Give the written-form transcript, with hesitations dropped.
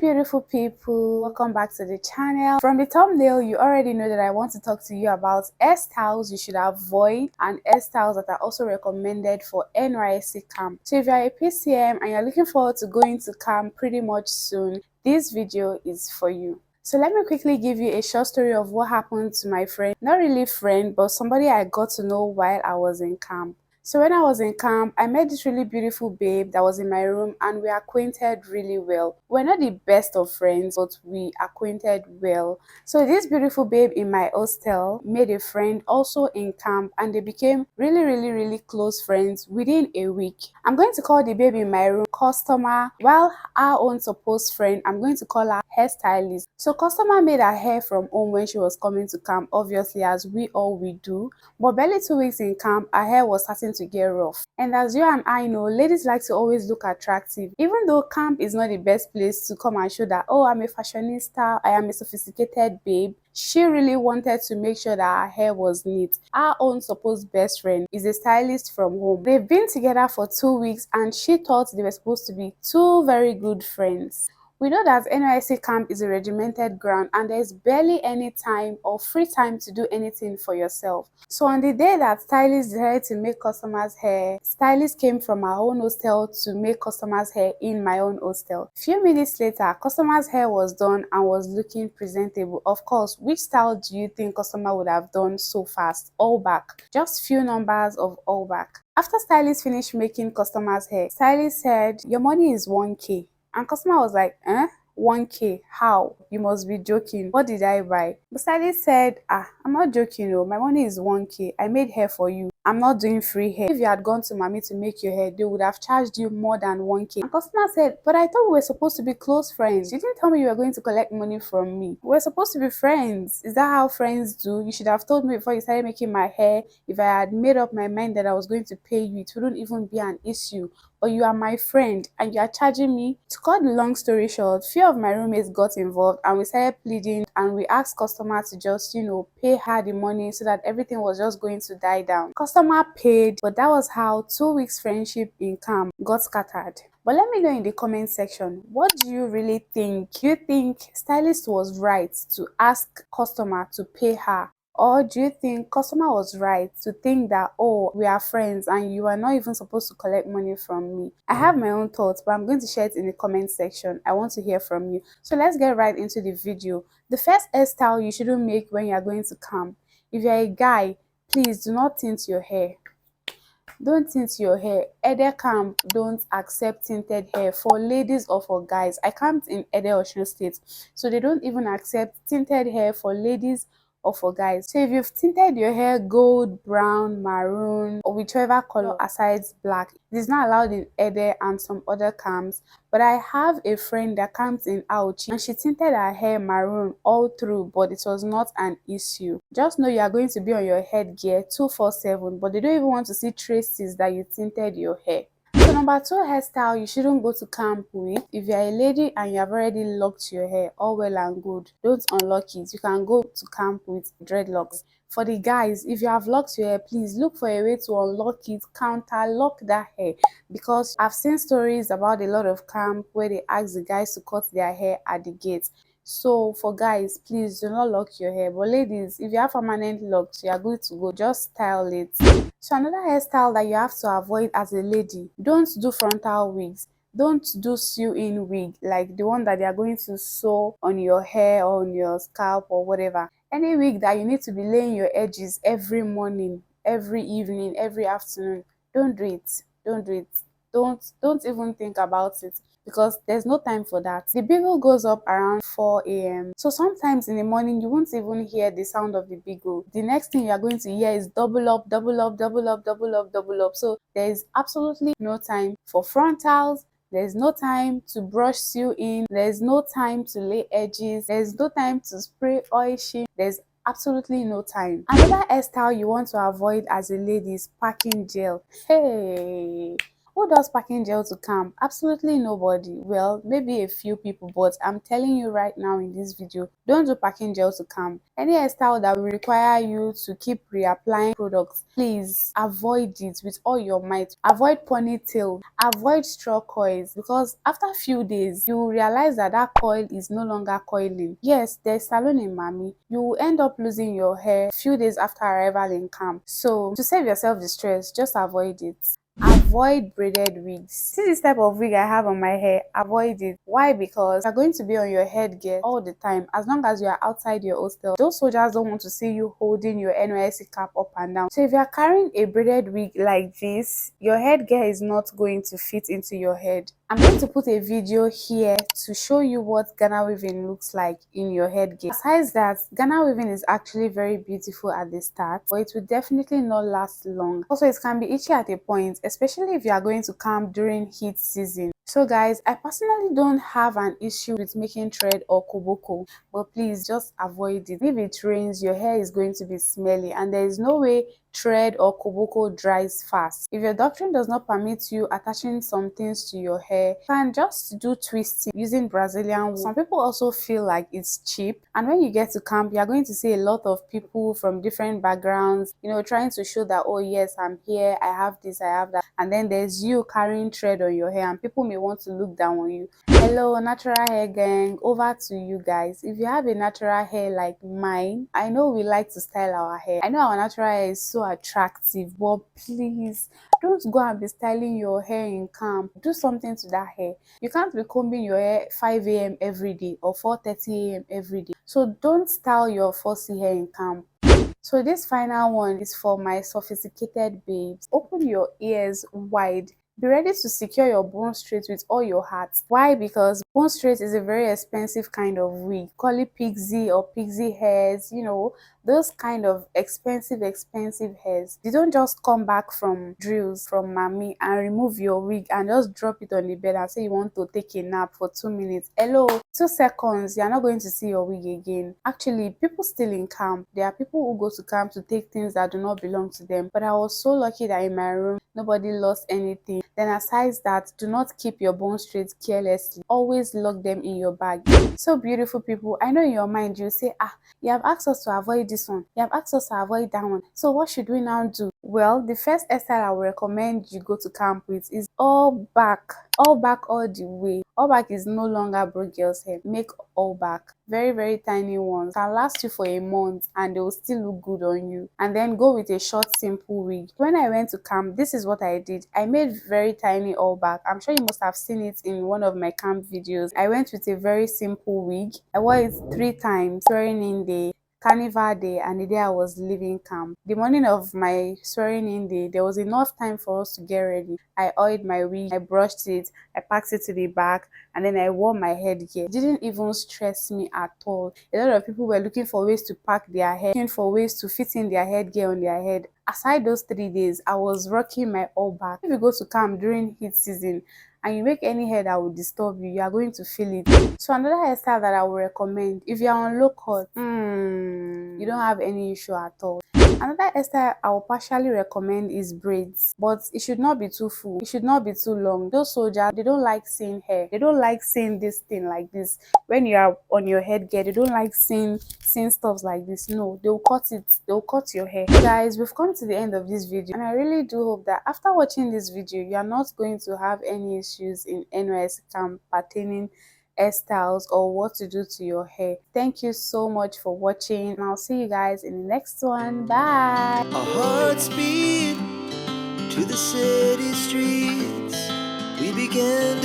beautiful people, welcome back to the channel. From the thumbnail you already know that I want to talk to you about hairstyles you should avoid and hairstyles that are also recommended for Nysc camp. So if you are a PCM and you're looking forward to going to camp pretty much soon, this video is for you. So let me quickly give you a short story of what happened to my friend. Not really friend, but somebody I got to know while I was in camp. So when I was in camp, I met this really beautiful babe that was in my room and we acquainted really well. We're not the best of friends, but we acquainted well. So this beautiful babe in my hostel made a friend also in camp and they became really close friends within a week. I'm going to call the babe in my room customer, while our own supposed friend, I'm going to call her hairstylist. So customer made her hair from home when she was coming to camp, obviously, as we do. But barely 2 weeks in camp, her hair was starting to get rough. And as you and I know, ladies like to always look attractive. Even though camp is not the best place to come and show that, oh, I'm a fashionista, I am a sophisticated babe, she really wanted to make sure that her hair was neat. Our own supposed best friend is a stylist from home. They've been together for 2 weeks and she thought they were supposed to be two very good friends. We know that Nysc camp is a regimented ground and there's barely any time or free time to do anything for yourself. So on the day that stylist decided to make customers' hair, stylist came from our own hostel to make customers' hair in my own hostel. A few minutes later, customer's hair was done and was looking presentable. Of course, which style do you think customer would have done so fast? All back. Just few numbers of all back. After stylist finished making customers' hair, stylist said, "Your money is 1K. And customer was like, 1K? How? You must be joking. What did I buy?" But stylist said, I'm not joking, no. My money is 1K. I made hair for you. I'm not doing free hair. If you had gone to mommy to make your hair, they would have charged you more than 1K. And customer said, but I thought we were supposed to be close friends. You didn't tell me you were going to collect money from me. We're supposed to be friends. Is that how friends do? You should have told me before you started making my hair. If I had made up my mind that I was going to pay you, it wouldn't even be an issue. Or you are my friend and you are charging me. To cut the long story short, few of my roommates got involved and we started pleading and we asked customer to just, pay her the money so that everything was just going to die down. Customer paid, but that was how 2 weeks friendship in camp got scattered. But let me know in the comment section, what do you really think? Do you think stylist was right to ask customer to pay her? Or do you think customer was right to think that, oh, we are friends and you are not even supposed to collect money from me? I have my own thoughts, but I'm going to share it in the comment section. I want to hear from you. So let's get right into the video. The first hairstyle you shouldn't make when you are going to camp. If you're a guy, please do not tint your hair. Don't tint your hair. Ede camp don't accept tinted hair for ladies or for guys. I camped in Ede, Osun State, so they don't even accept tinted hair for ladies or for guys. So if you've tinted your hair gold, brown, maroon, or whichever color aside black, it is not allowed in Ede and some other camps. But I have a friend that camps in Auchi and she tinted her hair maroon all through, but it was not an issue. Just know you are going to be on your headgear 247, but they don't even want to see traces that you tinted your hair. So number 2 hairstyle you shouldn't go to camp with. If you're a lady and you have already locked your hair, all well and good, don't unlock it. You can go to camp with dreadlocks. For the guys, if you have locked your hair, please look for a way to unlock it, counter lock that hair, because I've seen stories about a lot of camp where they ask the guys to cut their hair at the gate. So for guys, please do not lock your hair. But ladies, if you have permanent locks, you are good to go. Just style it. So another hairstyle that you have to avoid as a lady, don't do frontal wigs. Don't do sew-in wig, like the one that they are going to sew on your hair or on your scalp or whatever. Any wig that you need to be laying your edges every morning, every evening, every afternoon, don't do it. Don't do it. Don't even think about it, because there's no time for that. The beagle goes up around 4 a.m. So sometimes in the morning you won't even hear the sound of the beagle. The next thing you are going to hear is double up, double up, double up, double up, double up. So there is absolutely no time for frontals. There's no time to brush sew-in. There's no time to lay edges. There's no time to spray oil sheen. There's absolutely no time. Another hairstyle you want to avoid as a lady is packing gel. Hey, Who does packing gel to camp? Absolutely nobody. Well, maybe a few people, but I'm telling you right now in this video, don't do packing gel to camp. Any hairstyle that will require you to keep reapplying products, please avoid it with all your might. Avoid ponytail, avoid straw coils, because after a few days you will realize that that coil is no longer coiling. Yes, there's salon in mommy. You will end up losing your hair a few days after arrival in camp. So to save yourself the stress, just avoid it. Avoid braided wigs. See this type of wig I have on my hair, avoid it. Why? Because you're going to be on your headgear all the time. As long as you are outside your hostel, those soldiers don't want to see you holding your Nysc cap up and down. So if you are carrying a braided wig like this, your headgear is not going to fit into your head. I'm going to put a video here to show you what Ghana weaving looks like in your headgear. Besides that, Ghana weaving is actually very beautiful at the start, but it will definitely not last long. Also, it can be itchy at a point, especially if you are going to camp during heat season. So guys, I personally don't have an issue with making thread or koboko, but please just avoid it. If it rains, your hair is going to be smelly, and there is no way thread or koboko dries fast. If your doctrine does not permit you attaching some things to your hair, you can just do twisting using Brazilian wool. Some people also feel like it's cheap, and when you get to camp, you are going to see a lot of people from different backgrounds, you know, trying to show that, oh yes, I'm here, I have this, I have that, and then there's you carrying thread on your hair, and people may want to look down on you. Hello natural hair gang, over to you guys. If you have a natural hair like mine, I know we like to style our hair, I know our natural hair is so attractive, but please don't go and be styling your hair in camp. Do something to that hair. You can't be combing your hair 5 a.m. every day or 4:30 a.m. every day. So don't style your fussy hair in camp. So this final one is for my sophisticated babes. Open your ears wide. Be ready to secure your bone straight with all your heart. Why? Because bone straight is a very expensive kind of wig. Call it pixie or pixie hairs, you know, those kind of expensive hairs. You don't just come back from drills from mommy and remove your wig and just drop it on the bed and say you want to take a nap for 2 minutes. Hello, 2 seconds, you're not going to see your wig again. Actually, people still in camp. There are people who go to camp to take things that do not belong to them. But I was so lucky that in my room, nobody lost anything. Then aside that, do not keep your bones straight carelessly. Always lock them in your bag. So beautiful people, I know in your mind you say, you have asked us to avoid this one, you have asked us to avoid that one, so what should we now do? Well, the first hairstyle I will recommend you go to camp with is all back all the way. All back is no longer broke girls hair. Make all back, very tiny ones, can last you for a month and they will still look good on you. And then go with a short simple wig. When I went to camp, this is what I did. I made very tiny all back. I'm sure you must have seen it in one of my camp videos. I went with a very simple wig. I wore it 3 times: swearing in day, carnival day, and the day I was leaving camp. The morning of my swearing in day, there was enough time for us to get ready. I oiled my wig, I brushed it, I packed it to the back, and then I wore my headgear. It didn't even stress me at all. A lot of people were looking for ways to pack their hair, looking for ways to fit in their headgear on their head. Aside those 3 days, I was rocking my all back. If you go to camp during heat season and you make any hair that will disturb you, you are going to feel it. So another hairstyle that I would recommend, if you are on low cut, you don't have any issue at all. Another hairstyle I will partially recommend is braids, but it should not be too full, it should not be too long. Those soldiers, they don't like seeing hair, they don't like seeing this thing like this when you are on your headgear. They don't like seeing stuff like this. No, they'll cut it, they'll cut your hair. So guys, we've come to the end of this video, and I really do hope that after watching this video, you are not going to have any issues in Nysc camp pertaining hairstyles or what to do to your hair. Thank you so much for watching, and I'll see you guys in the next one. Bye. Our hearts beat to the city streets. We began to